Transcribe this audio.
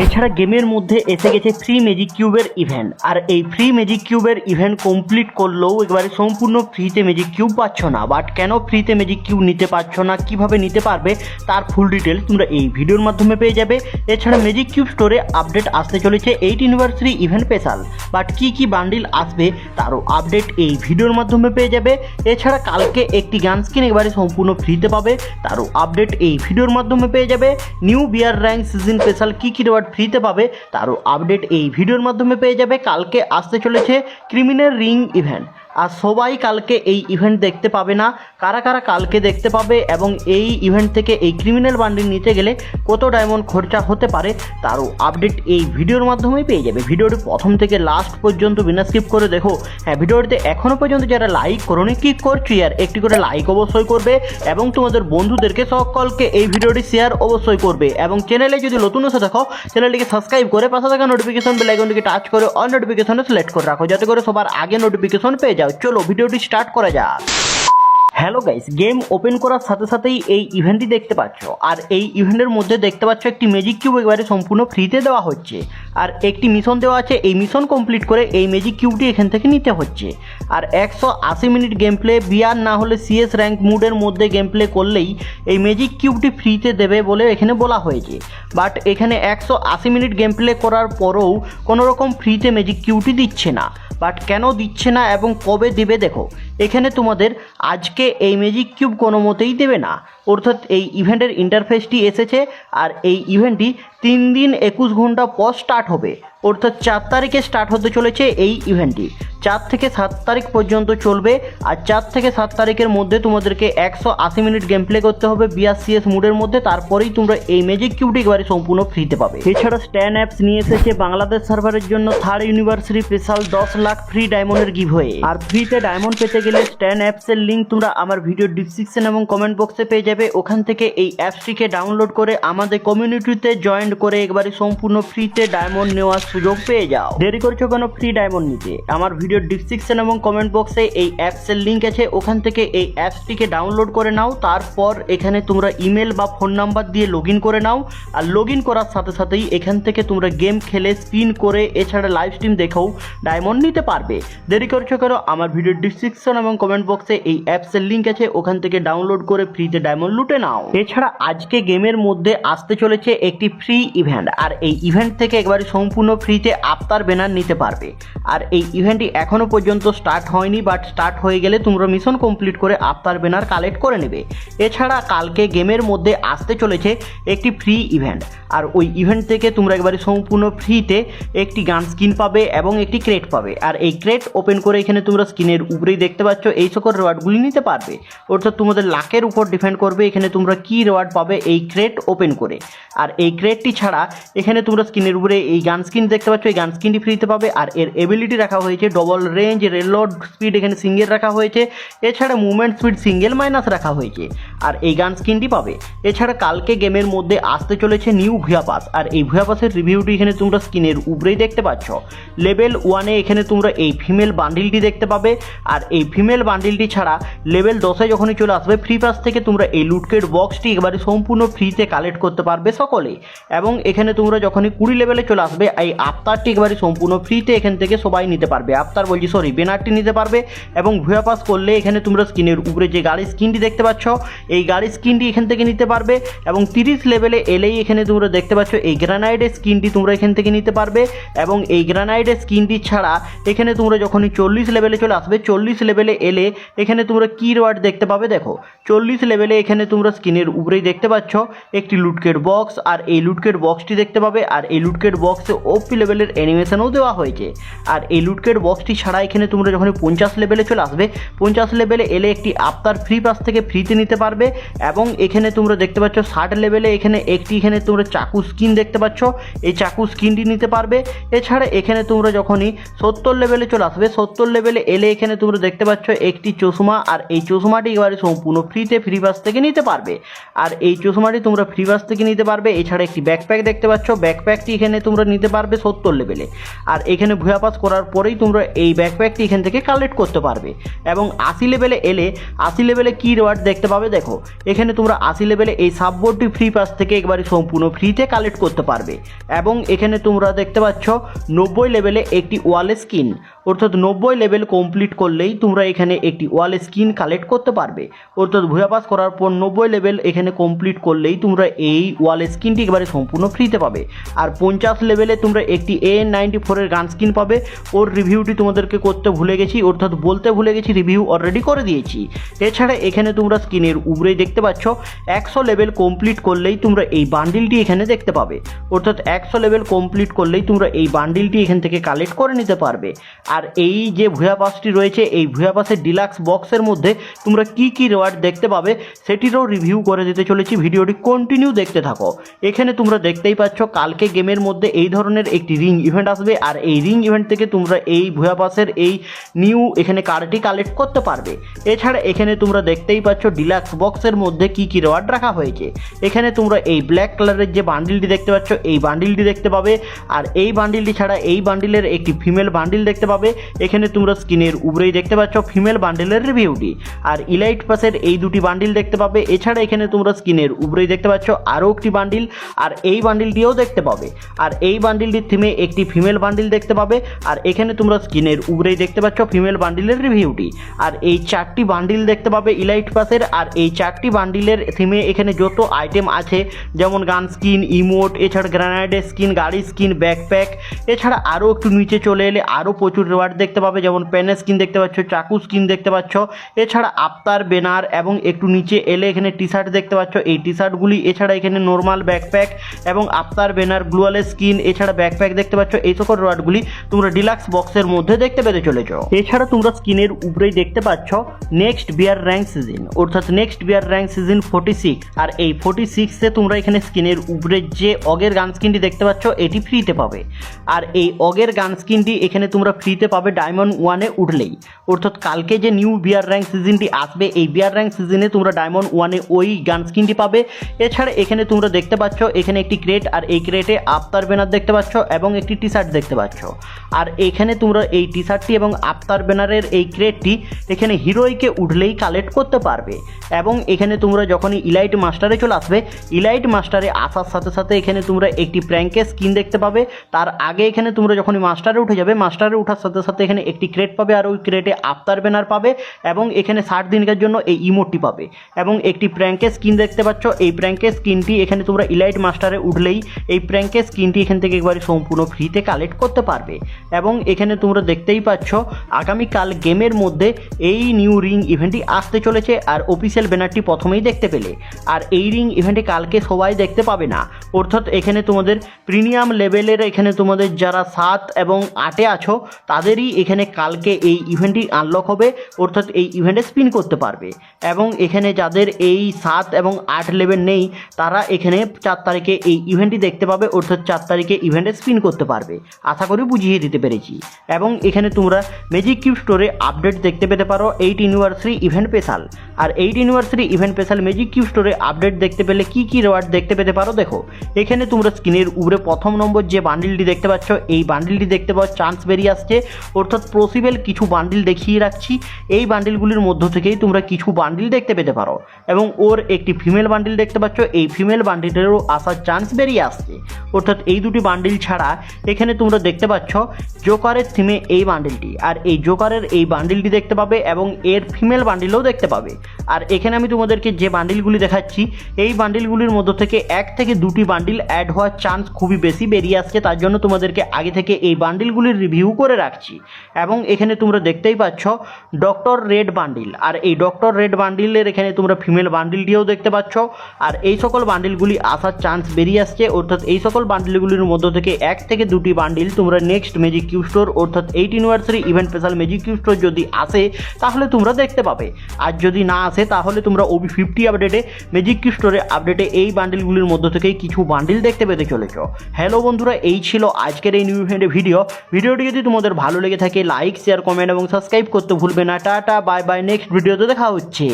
এছাড়া গেমের মধ্যে এসে গেছে ফ্রি ম্যাজিক কিউবের ইভেন্ট। আর এই ফ্রি ম্যাজিক কিউবের ইভেন্ট কমপ্লিট করলেও একবারে সম্পূর্ণ ফ্রিতে ম্যাজিক কিউব পাচ্ছ না। বাট কেন ফ্রিতে ম্যাজিক কিউব নিতে পারছো না, কিভাবে নিতে পারবে তার ফুল ডিটেলস তোমরা এই ভিডিওর মাধ্যমে পেয়ে যাবে। এছাড়া ম্যাজিক কিউব স্টোরে আপডেট আসতে চলেছে 8 অ্যানিভার্সারি ইভেন্ট স্পেশাল, বাট কি বান্ডিল আসবে তারও আপডেট এই ভিডিওর মাধ্যমে পেয়ে যাবে। এছাড়া কালকে একটি গান স্কিন একবারে সম্পূর্ণ ফ্রিতে পাবে, তারও আপডেট এই ভিডিওর মাধ্যমে পেয়ে যাবে। নিউ বিয়ার র্যাঙ্ক সিজন স্পেশাল কি রিওয়ার্ড ফ্রিতে পাবে তারও আপডেট এই ভিডিওর মাধ্যমে পেয়ে যাবে। কালকে আসতে চলেছে ক্রিমিনাল রিং ইভেন্ট, আর সবাই কালকে এই ইভেন্ট দেখতে পাবে না। কারা কারা কালকে দেখতে পাবে এবং এই ইভেন্ট থেকে এই ক্রিমিনাল বান্ডিল নিতে গেলে কত ডায়মন্ড খরচা হতে পারে তারও আপডেট এই ভিডিওর মাধ্যমেই পেয়ে যাবে। ভিডিওটি প্রথম থেকে লাস্ট পর্যন্ত বিনা স্কিপ করে দেখো। হ্যাঁ, ভিডিওটিতে এখনও পর্যন্ত যারা লাইক করোনি কি করছো আর একটি করে লাইক অবশ্যই করবে এবং তোমাদের বন্ধুদেরকে সকলকে এই ভিডিওটি শেয়ার অবশ্যই করবে। এবং চ্যানেলে যদি নতুন এসে দেখো চ্যানেলটিকে সাবস্ক্রাইব করে পাশে থাকা নোটিফিকেশন বেল আইকনটিকে টাচ করে অল নোটিফিকেশনে সিলেক্ট করে রাখো, যাতে করে সবার আগে নোটিফিকেশন পেয়ে যাও। চলো ভিডিওটি স্টার্ট করা যাক। হ্যালো গাইস, গেম ওপেন করার সাথে সাথেই এই ইভেন্টটি দেখতে পাচ্ছ। আর এই ইভেন্টের মধ্যে দেখতে পাচ্ছ একটি ম্যাজিক কিউব একেবারে সম্পূর্ণ ফ্রিতে দেওয়া হচ্ছে। আর একটি মিশন দেওয়া আছে, এই মিশন কমপ্লিট করে এই ম্যাজিক কিউবটি এখান থেকে নিতে হচ্ছে। আর 180 মিনিট গেম প্লে বিয়ার না হলে সিএস র্যাঙ্ক মুডের মধ্যে গেম প্লে করলেই এই ম্যাজিক কিউবটি ফ্রিতে দেবে বলে এখানে বলা হয়েছে। বাট এখানে 180 মিনিট গেম প্লে করার পরেও কোনো রকম ফ্রিতে ম্যাজিক কিউবটি দিচ্ছে না। বাট কেন দিচ্ছে না এবং কবে দিবে দেখো, এখানে তোমাদের আজকে এই ম্যাজিক কিউব কোনো মতেই দেবে না। অর্থাৎ এই ইভেন্টের ইন্টারফেসটি এসেছে আর এই ইভেন্টটি 3 দিন 21 ঘন্টা পর স্টার্ট হবে। অর্থাৎ 4 তারিখে স্টার্ট হতে চলেছে এই ইভেন্টটি। 4 থেকে 7 তারিখ পর্যন্ত চলবে। আর 4 থেকে 7 তারিখের মধ্যে তোমাদেরকে 180 মিনিট গেম প্লে করতে হবে বিআরসিএস মুডের মধ্যে, তারপরেই তোমরা এই ম্যাজিক কিউবটি একেবারে সম্পূর্ণ ফ্রিতে পাবে। এছাড়া স্ট্যান অ্যাপস নিয়ে এসেছে বাংলাদেশ সার্ভারের জন্য 3rd anniversary special 10 lakh free ডায়মন্ডের গিভওয়ে। আর ফ্রিতে ডায়মন্ড পেতে গেলে স্ট্যান অ্যাপসের লিঙ্ক তোমরা আমার ভিডিও ডিসক্রিপশন এবং কমেন্ট বক্সে পেয়ে যাবে। ওখান থেকে এই অ্যাপসটিকে ডাউনলোড করে আমাদের কমিউনিটিতে জয়েন করে একবারে সম্পূর্ণ ফ্রিতে ডায়মন্ড নেওয়ার সুযোগ পেয়ে যাও। দেরি করছো কেন ফ্রি ডায়মন্ড নিতে? আমার ভিডিও ডিসক্রিপশন এবং কমেন্ট বক্সে এই অ্যাপসের লিঙ্ক আছে, ওখান থেকে এই অ্যাপসটিকে ডাউনলোড করে নাও। তারপর এখানে তোমরা ইমেল বা ফোন নাম্বার দিয়ে লগ ইন করে নাও। আর লগ ইন করার সাথে সাথেই এখান থেকে তোমরা গেম খেলে স্পিন করে এছাড়া লাইভ স্ট্রিম দেখেও ডায়মন্ড নিতে পারবে। দেরি করছো কেন? আমার ভিডিও ডিসক্রিপশন এবং কমেন্ট বক্সে এই অ্যাপসের লিঙ্ক আছে, ওখান থেকে ডাউনলোড করে ফ্রিতে ডায়মন্ড লুটে নাও। এছাড়া আজকে গেমের মধ্যে আসতে চলেছে একটি ফ্রি ইভেন্ট, আর এই ইভেন্ট থেকে একবারে সম্পূর্ণ ফ্রিতে আফতার ব্যানার নিতে পারবে। আর এই ইভেন্টটি এখনো পর্যন্ত স্টার্ট হয়নি, বাট স্টার্ট হয়ে গেলে তোমরা মিশন কমপ্লিট করে আফতার ব্যানার কালেক্ট করে নেবে। এছাড়া কালকে গেমের মধ্যে আসতে চলেছে একটি ফ্রি ইভেন্ট, আর ওই ইভেন্ট থেকে তোমরা একবারে সম্পূর্ণ ফ্রিতে একটি গান স্কিন পাবে এবং একটি ক্রেট পাবে। আর এই ক্রেট ওপেন করে এখানে তোমরা স্কিনের উপরেই দেখতে পাচ্ছ এই সকল রিওয়ার্ডগুলি নিতে পারবে। অর্থাৎ তোমাদের লাকের উপর ডিপেন্ড করবে এখানে তোমরা কি রিওয়ার্ড পাবে এই ক্রেট ওপেন করে। আর এই ক্রেটটি ছাড়া এখানে তোমরা স্কিনের উপরে এই গান স্কিন দেখতে পাচ্ছ, এই গান স্কিনটি ফ্রিতে পাবে। আর এর এবিলিটি রাখা হয়েছে ডবল রেঞ্জ, রিলোড স্পিড এখানে সিঙ্গেল রাখা হয়েছে। এছাড়া মুভমেন্ট স্পিড সিঙ্গেল মাইনাস রাখা হয়েছে, আর এই গান স্কিনটি পাবে। এছাড়া কালকে গেমের মধ্যে আসতে চলেছে নিউ ভুয়া পাস, আর এই ভুয়া পাসের রিভিউটি এখানে তোমরা স্ক্রিনের উপরেই দেখতে পাচ্ছ। লেভেল 1-এ এখানে তোমরা এই ফিমেল বান্ডিলটি দেখতে পাবে। আর এই ফিমেল বান্ডিলটি ছাড়া লেভেল 10-এ যখনই চলে আসবে ফ্রি পাস থেকে তোমরা এই লুটকেট বক্সটি একেবারে সম্পূর্ণ ফ্রিতে কালেক্ট করতে পারবে সকলে। এবং এখানে তোমরা যখনই 20 লেভেলে চলে আসবে এই আফতারটি একেবারে সম্পূর্ণ ফ্রিতে এখান থেকে সবাই নিতে পারবে। ব্যানারটি নিতে পারবে। এবং ভুয়া পাস করলে এখানে তোমরা স্ক্রিনের উপরে যে গাড়ির স্কিনটি দেখতে পাচ্ছ এই গাড়ির স্কিনটি এখান থেকে নিতে পারবে। এবং 30 লেভেলে এলেই এখানে তোমরা দেখতে পাচ্ছ এই গ্রানাইডের স্কিনটি তোমরা এখান থেকে নিতে পারবে। এবং এই গ্রানাইডের স্কিনটি ছাড়া এখানে তোমরা যখনই 40 লেভেলে চলে আসবে 40 লেভেলে এলে এখানে তোমরা কি রিওয়ার্ড দেখতে পাবে দেখো। 40 লেভেলে এখানে তোমরা স্ক্রিনের উপরেই দেখতে পাচ্ছ একটি লুটকেট বক্স, আর এই লুটকেট বক্সটি দেখতে পাবে। আর এই লুটকেট বক্সে ওপি লেভেলের অ্যানিমেশনও দেওয়া হয়েছে। আর এই লুটকেট বক্সটি ছাড়া এখানে তোমরা যখন 50 লেভেলে চলে আসবে 50 লেভেলে এলে একটি আফতার ফ্রি পাস থেকে ফ্রিতে নিতে পারবে। এবং এখানে তোমরা দেখতে পাচ্ছ 60 লেভেলে এখানে তোমরা চাকু স্কিন দেখতে পাচ্ছ, এই চাকু স্কিনটি নিতে পারবে। এছাড়া এখানে তোমরা যখনই 70 লেভেলে চলে আসবে 70 লেভেলে এলে এখানে তোমরা দেখতে পাচ্ছ একটি চশমা, আর এই চশমাটি একেবারে সম্পূর্ণ ফ্রিতে ফ্রি পাস থেকে নিতে পারবে। আর এই চশমাটি তোমরা ফ্রি পাস থেকে নিতে পারবে। এছাড়া একটি ব্যাকপ্যাক দেখতে পাচ্ছ, ব্যাকপ্যাকটি এখানে তোমরা নিতে পারবে 70 লেভেলে। আর এখানে ভুয়া পাস করার পরেই তোমরা এই ব্যাকপ্যাকটি এখান থেকে কালেক্ট করতে পারবে। এবং 80 লেভেলে এলে 80 লেভেলে কী রিওয়ার্ড দেখতে পাবে দেখো, এখানে তোমরা 80 লেভেলে এই সাববোর্ডটি ফ্রি পাস থেকে একবারে সম্পূর্ণ ফ্রিতে কালেক্ট করতে পারবে। এবং এখানে তোমরা দেখতে পাচ্ছ 90 লেভেলে একটি ওয়াল স্কিন, অর্থাৎ 90 লেভেল কমপ্লিট করলেই তোমরা এখানে একটি ওয়াল স্কিন কালেক্ট করতে পারবে। অর্থাৎ ভুয়া পাস করার পর 90 লেভেল এখানে কমপ্লিট করলেই তোমরা এই ওয়াল স্কিনটি একেবারে সম্পূর্ণ ফ্রিতে পাবে। আর 50 লেভেলে তোমরা একটি AN94 এর গান স্কিন পাবে। ওর রিভিউটি তোমাদেরকে করতে ভুলে গেছি, অর্থাৎ বলতে ভুলে গেছি, রিভিউ অলরেডি করে দিয়েছি। এছাড়া এখানে তোমরা স্কিনের উপরেই দেখতে পাচ্ছ 100 লেভেল কমপ্লিট করলেই তোমরা এই বান্ডিলটি এখানে দেখতে পাবে। অর্থাৎ 100 লেভেল কমপ্লিট করলেই তোমরা এই বান্ডিলটি এখান থেকে কালেক্ট করে নিতে পারবে। আর এই যে ভুয়া পাসটি রয়েছে, এই ভুয়া পাসের ডিলাক্স বক্সের মধ্যে তোমরা কি কি রিওয়ার্ড দেখতে পাবে সেটিরও রিভিউ করে দিতে চলেছি, ভিডিওটি কন্টিনিউ দেখতে থাকো। এখানে তোমরা দেখতেই পাচ্ছ কালকে গেমের মধ্যে এই ধরনের একটি রিং ইভেন্ট আসবে। আর এই রিং ইভেন্ট থেকে তোমরা এই ভুয়া পাসের এই নিউ এখানে কার্ডটি কালেক্ট করতে পারবে। এছাড়া এখানে তোমরা দেখতেই পাচ্ছ ডিলাক্স বক্সের মধ্যে কি কি রিওয়ার্ড রাখা হয়েছে। এখানে তোমরা এই ব্ল্যাক কালারের যে বান্ডিলটি দেখতে পাচ্ছ, এই বান্ডিলটি দেখতে পাবে। আর এই বান্ডিলটি ছাড়া এই বান্ডিলের একটি ফিমেল বান্ডিল দেখতে পাবে। এখানে তোমরা স্ক্রিনের উপরেই দেখতে পাচ্ছ ফিমেল বান্ডিলের রিভিউটি। আর ইলাইট পাসের এই দুটি বান্ডিল দেখতে পাবে। এছাড়া এখানে তোমরা স্ক্রিনের উপরেই দেখতে পাচ্ছ আরও একটি বান্ডিল, আর এই বান্ডিলটিও দেখতে পাবে। আর এই বান্ডিলটির থিমে একটি ফিমেল বান্ডিল দেখতে পাবে। আর এখানে তোমরা স্ক্রিনের উপরেই দেখতে পাচ্ছ ফিমেল বান্ডিলের রিভিউটি। আর এই 4টি বান্ডিল দেখতে পাবে ইলাইট পাসের। আর এই 4টি বান্ডিলের থিমে এখানে যত আইটেম আছে, যেমন গান স্কিন, ইমোট, এছাড়া গ্রানাইডের স্কিন, গাড়ি স্কিন, ব্যাকপ্যাক, এছাড়া আরও একটু নিচে চলে এলে আরও প্রচুর রিওয়ার্ড দেখতে পাবে, যেমন পেনের স্কিন দেখতে পাচ্ছ, চাকু স্কিন দেখতে পাচ্ছ, এছাড়া আফতার ব্যানার, এবং একটু নিচে এলে এখানে টি শার্ট দেখতে পাচ্ছ, এই টি শার্টগুলি, এছাড়া এখানে নর্মাল ব্যাকপ্যাক এবং আফতার ব্যানার, গ্লুয়ালের স্কিন, এছাড়া ব্যাকপ্যাক দেখতে পাচ্ছ। এই সকল রিওয়ার্ডগুলি তোমরা ডিলাক্স বক্সের মধ্যে দেখতে পেতে চলেছ। এছাড়া তোমরা স্কিনের উপরেই দেখতে পাচ্ছ নেক্সট বিয়ার র্যাঙ্ক সিজন, অর্থাৎ নেক্সট বিয়ার র্যাঙ্ক সিজন 46। আর এই 46-এ তোমরা এখানে স্কিনের উপরে যে অগের গান স্কিনটি দেখতে পাচ্ছ এটি ফ্রিতে পাবে। আর এই অগের গান স্কিনটি এখানে তোমরা ফ্রিতে পাবে ডায়মন্ড 1-এ উঠলেই। অর্থাৎ কালকে যে নিউ বিয়ার র্যাঙ্ক সিজনটি আসবে, এই বিয়ার র্যাঙ্ক সিজনে তোমরা ডায়মন্ড 1-এ ওই গান স্কিনটি পাবে। এছাড়া এখানে তোমরা দেখতে পাচ্ছ এখানে একটি ক্রেট, আর এই ক্রেটে আফতার ব্যানার দেখতে পাচ্ছ এবং একটি টি শার্ট দেখতে পাচ্ছ। আর এখানে তোমরা এই টি শার্টটি এবং আফতার ব্যানারের এই ক্রেটটি এখানে হিরোইকে উঠলেই কালেক্ট করতে পারবে। এবং এখানে তোমরা যখনই ইলাইট মাস্টারে চলে আসবে, ইলাইট মাস্টারে আসার সাথে সাথে এখানে তোমরা একটি প্র্যাঙ্কের স্কিন দেখতে পাবে। তার আগে এখানে তোমরা যখনই মাস্টারে উঠে যাবে, মাস্টারে ওঠার সাথে সাথে এখানে একটি ক্রেট পাবে, আর ওই ক্রেটে আফতার ব্যানার পাবে এবং এখানে 60 দিনের জন্য এই ইমোটটি পাবে এবং একটি প্র্যাঙ্কের স্কিন দেখতে পাচ্ছ। এই প্র্যাঙ্কের স্কিনটি এখানে তোমরা ইলাইট মাস্টারে উঠলেই এই প্র্যাঙ্কের স্কিনটি এখান থেকে একবারে সম্পূর্ণ ফ্রিতে কালেক্ট করতে পারবে। এবং এখানে তোমরা দেখতেই পাচ্ছ আগামীকাল গেমের মধ্যে এই নিউ রিং ইভেন্টটি আসতে চলেছে। আর অফিসিয়াল ব্যানারটি প্রথমেই দেখতে পেলে। আর এই রিং ইভেন্টে কালকে সবাই দেখতে পাবে না, অর্থাৎ এখানে তোমাদের প্রিমিয়াম লেভেলের এখানে তোমাদের যারা 7 এবং 8-এ আছো তাদেরই এখানে কালকে এই ইভেন্টটি আনলক হবে, অর্থাৎ এই ইভেন্টে স্পিন করতে পারবে। এবং এখানে যাদের এই 7 এবং 8 লেভেল নেই তারা এখানে 4 তারিখে এই ইভেন্টটি দেখতে পাবে, অর্থাৎ 4 তারিখে ইভেন্টে স্পিন করতে পারবে। আশা করি বুঝিয়ে দিতে পেরেছি। এবং এখানে তোমরা ম্যাজিক কিউব স্টোরে আপডেট দেখতে পেতে পারো 8 অ্যানিভার্সারি ইভেন্ট স্পেশাল। আর 8 anniversary event special magic cube স্টোরে আপডেট দেখতে পেলে কি কি রিওয়ার্ড দেখতে পেতে পারো দেখো। এখানে তোমরা স্ক্রিনের উপরে প্রথম নম্বর যে বান্ডিলটি দেখতে পাচ্ছ, এই বান্ডিলটি দেখতে পাওয়া চান্স বেরিয়ে আসছে, অর্থাৎ পসিবল কিছু বান্ডিল দেখিয়ে রাখছি। এই বান্ডিলগুলির মধ্য থেকেই তোমরা কিছু বান্ডিল দেখতে পেতে পারো। এবং ওর একটি ফিমেল বান্ডিল দেখতে পাচ্ছ, এই ফিমেল বান্ডিলেরও আসার চান্স বেরিয়ে আসছে। অর্থাৎ এই দুটি বান্ডিল ছাড়া এখানে তোমরা দেখতে পাচ্ছ জোকারের থিমে এই বান্ডিলটি, আর এই জোকারের এই বান্ডিলটি দেখতে পাবে এবং এর ফিমেল বান্ডিলও দেখতে পাবে। আর এখানে আমি তোমাদেরকে যে বান্ডিলগুলি দেখাচ্ছি এই বান্ডিলগুলির মধ্য থেকে 1 থেকে 2টি বান্ডিল অ্যাড হওয়ার চান্স খুবই বেশি বেরিয়ে আসছে, তার জন্য তোমাদেরকে আগে থেকে এই বান্ডিলগুলির রিভিউ করে রাখছি। এবং এখানে তোমরা দেখতেই পাচ্ছ ডক্টর রেড বান্ডিল, আর এই ডক্টর রেড বান্ডিলের এখানে তোমরা ফিমেল বান্ডিলটিও দেখতে পাচ্ছ। আর এই সকল বান্ডিলগুলি আসার চান্স বেরিয়ে আসছে, অর্থাৎ এই সকল বান্ডিলগুলির মধ্য থেকে 1 থেকে 2টি বান্ডিল তোমরা নেক্সট ম্যাজিক কিউব স্টোর, অর্থাৎ 8 anniversary event special magic cube store যদি আসে তাহলে তোমরা দেখতে পাবে। আর যদি না আসে তাহলে তোমরা OB50 আপডেটে ম্যাজিক কিউব স্টোরে আপডেটে এই বান্ডিলগুলির মধ্য থেকেই কিছু বান্ডিল দেখতে পেতে চলেছ। হ্যালো বন্ধুরা, এই ছিল আজকের এই নিউ ইভেন্টের ভিডিওটি যদি তোমাদের ভালো লেগে থাকে লাইক, শেয়ার, কমেন্ট এবং সাবস্ক্রাইব করতে ভুলবে না। টাটা, বাই বাই, নেক্সট ভিডিওতে দেখা হচ্ছে।